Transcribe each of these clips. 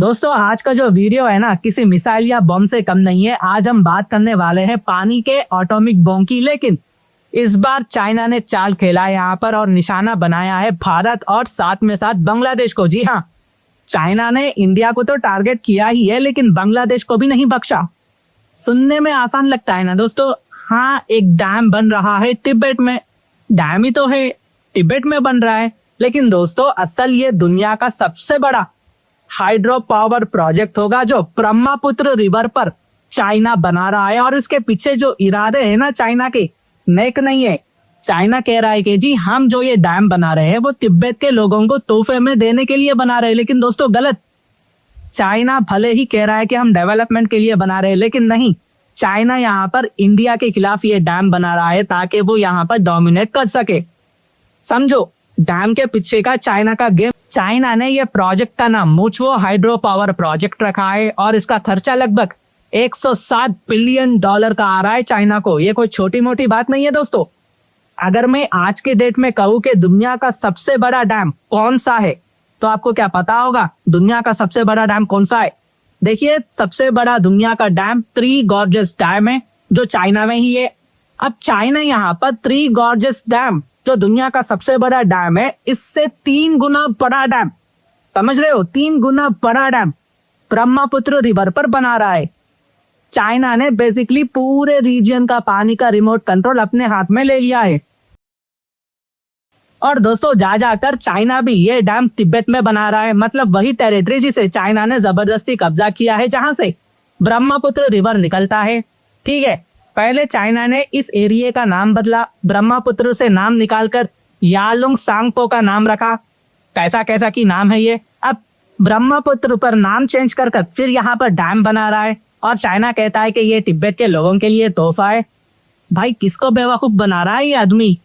दोस्तों आज का जो वीडियो है ना किसी मिसाइल या बम से कम नहीं है। आज हम बात करने वाले हैं पानी के एटॉमिक बम की। लेकिन इस बार चाइना ने चाल खेला है यहाँ पर और निशाना बनाया है भारत और साथ में साथ बांग्लादेश को। जी हाँ, चाइना ने इंडिया को तो टारगेट किया ही है लेकिन बांग्लादेश को भी नहीं बख्शा। सुनने में आसान लगता है ना दोस्तों। हाँ, एक डैम बन रहा है तिब्बत में। डैम ही तो है, तिब्बत में बन रहा है। लेकिन दोस्तों असल ये दुनिया का सबसे बड़ा हाइड्रो पावर प्रोजेक्ट होगा जो ब्रह्मपुत्र रिवर पर चाइना बना रहा है। और इसके पीछे जो इरादे हैं ना चाइना के, नेक नहीं है। चाइना कह रहा है कि जी हम जो ये डैम बना रहे हैं वो तिब्बत के लोगों को तोहफे में देने के लिए बना रहे हैं। लेकिन दोस्तों गलत। चाइना भले ही कह रहा है कि हम डेवलपमेंट के लिए बना रहे हैं, लेकिन नहीं, चाइना यहाँ पर इंडिया के खिलाफ ये डैम बना रहा है ताकि वो यहाँ पर डोमिनेट कर सके। समझो, डैम के पीछे का चाइना का गेम। चाइना ने ये प्रोजेक्ट का नाम मुचवो हाइड्रो पावर प्रोजेक्ट रखा है और इसका खर्चा लगभग 107 बिलियन डॉलर का आ रहा है चाइना को। ये कोई छोटी मोटी बात नहीं है दोस्तों। अगर मैं आज के डेट में कहूँ कि दुनिया का सबसे बड़ा डैम कौन सा है तो आपको क्या पता होगा? दुनिया का सबसे बड़ा डैम कौन सा है? देखिए, सबसे बड़ा दुनिया का डैम थ्री गॉर्जेस डैम है जो चाइना में ही है। अब चाइना यहाँ पर थ्री गॉर्जेस डैम जो दुनिया का सबसे बड़ा डैम है, इससे 3 गुना बड़ा डैम, समझ रहे हो, 3 गुना बड़ा डैम ब्रह्मपुत्र रिवर पर बना रहा है। चाइना ने बेसिकली पूरे रीजन का पानी का रिमोट कंट्रोल अपने हाथ में ले लिया है। और दोस्तों जा जाकर चाइना भी ये डैम तिब्बत में बना रहा है। मतलब वही टेरिटरी जिसे चाइना ने जबरदस्ती कब्जा किया है, जहां से ब्रह्मपुत्र रिवर निकलता है। ठीक है, पहले चाइना ने इस एरिया का नाम बदला, ब्रह्मपुत्र से नाम निकालकर यालुंग सांगपो का नाम रखा। कैसा कैसा की नाम है ये। अब ब्रह्मपुत्र पर नाम चेंज कर फिर यहाँ पर डैम बना रहा है और चाइना कहता है कि ये तिब्बत के लोगों के लिए तोहफा है। भाई किसको बेवकूफ बना रहा है ये आदमी?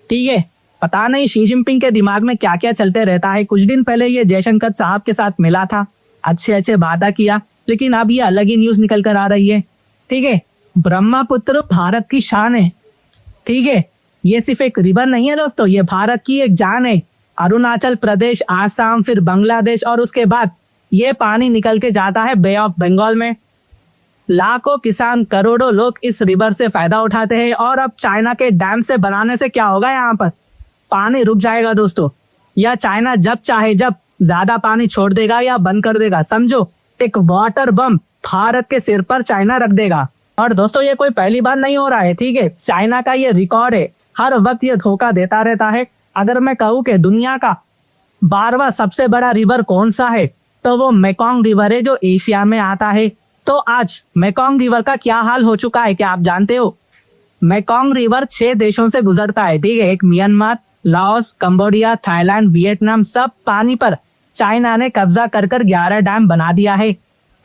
ठीक है, पता नहीं शी जिनपिंग के दिमाग में क्या क्या चलते रहता है। कुछ दिन पहले ये जयशंकर साहब के साथ मिला था, अच्छे वादा किया, लेकिन अब ये अलग ही न्यूज निकल कर आ रही है। ठीक है, ब्रह्मपुत्र भारत की शान है। ठीक है, ये सिर्फ एक रिवर नहीं है दोस्तों, ये भारत की एक जान है। अरुणाचल प्रदेश, आसाम, फिर बांग्लादेश और उसके बाद ये पानी निकल के जाता है बे ऑफ बंगाल में। लाखों किसान, करोड़ों लोग इस रिवर से फायदा उठाते हैं। और अब चाइना के डैम से बनाने से क्या होगा? यहाँ पर पानी रुक जाएगा दोस्तों, या चाइना जब चाहे जब ज्यादा पानी छोड़ देगा या बंद कर देगा। समझो, एक वाटर बम भारत के सिर पर चाइना रख देगा। और दोस्तों ये कोई पहली बार नहीं हो रहा है। ठीक है, चाइना का ये रिकॉर्ड है, हर वक्त ये धोखा देता रहता है। अगर मैं कहूँ कि दुनिया का 12वां सबसे बड़ा रिवर कौन सा है तो वो मेकोंग रिवर है जो एशिया में आता है। तो आज मेकोंग रिवर का क्या हाल हो चुका है क्या आप जानते हो? मेकोंग रिवर 6 देशों से गुजरता है। ठीक है, एक Myanmar, Laos, Cambodia, Thailand, Vietnam, सब पानी पर चाइना ने कब्जा कर 11 डैम बना दिया है।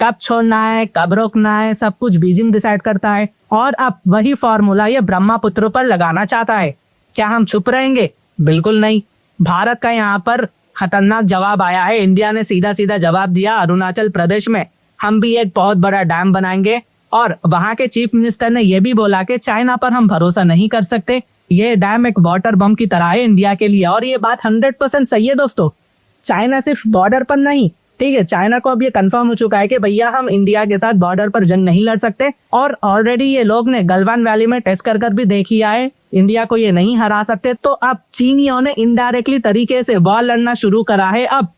कब छोड़ना है, कब रोकना है, सब कुछ बीजिंग डिसाइड करता है। और अब वही फॉर्मूला ये ब्रह्मपुत्र पर लगाना चाहता है। क्या हम चुप रहेंगे? बिल्कुल नहीं। भारत का यहाँ पर खतरनाक जवाब आया है। इंडिया ने सीधा सीधा जवाब दिया, अरुणाचल प्रदेश में हम भी एक बहुत बड़ा डैम बनाएंगे। और वहां के चीफ मिनिस्टर ने यह भी बोला कि चाइना पर हम भरोसा नहीं कर सकते, ये डैम एक वाटर बम की तरह है इंडिया के लिए। और ये बात 100% सही है दोस्तों। चाइना सिर्फ बॉर्डर पर नहीं, ठीक है, चाइना को अब ये कंफर्म हो चुका है कि भैया हम इंडिया के साथ बॉर्डर पर जंग नहीं लड़ सकते। और ऑलरेडी ये लोग ने गलवान वैली में टेस्ट कर भी देख लिया है, इंडिया को ये नहीं हरा सकते। तो अब चीनियों ने इनडायरेक्टली तरीके से वॉर लड़ना शुरू करा है। अब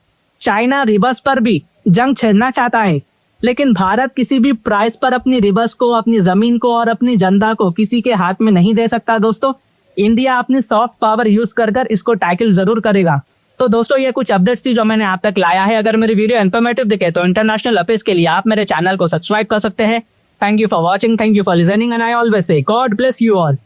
चाइना रिवर्स पर भी जंग छेड़ना चाहता है, लेकिन भारत किसी भी प्राइस पर अपनी रिवर्स को, अपनी जमीन को और अपनी जनता को किसी के हाथ में नहीं दे सकता दोस्तों। इंडिया अपनी सॉफ्ट पावर यूज कर इसको टैकल जरूर करेगा। तो दोस्तों ये कुछ अपडेट्स थी जो मैंने आप तक लाया है। अगर मेरी वीडियो इन्फॉर्मेटिव दिखे तो इंटरनेशनल अफेयर्स के लिए आप मेरे चैनल को सब्सक्राइब कर सकते हैं। Thank you for watching, thank you for listening and I always say God bless you all.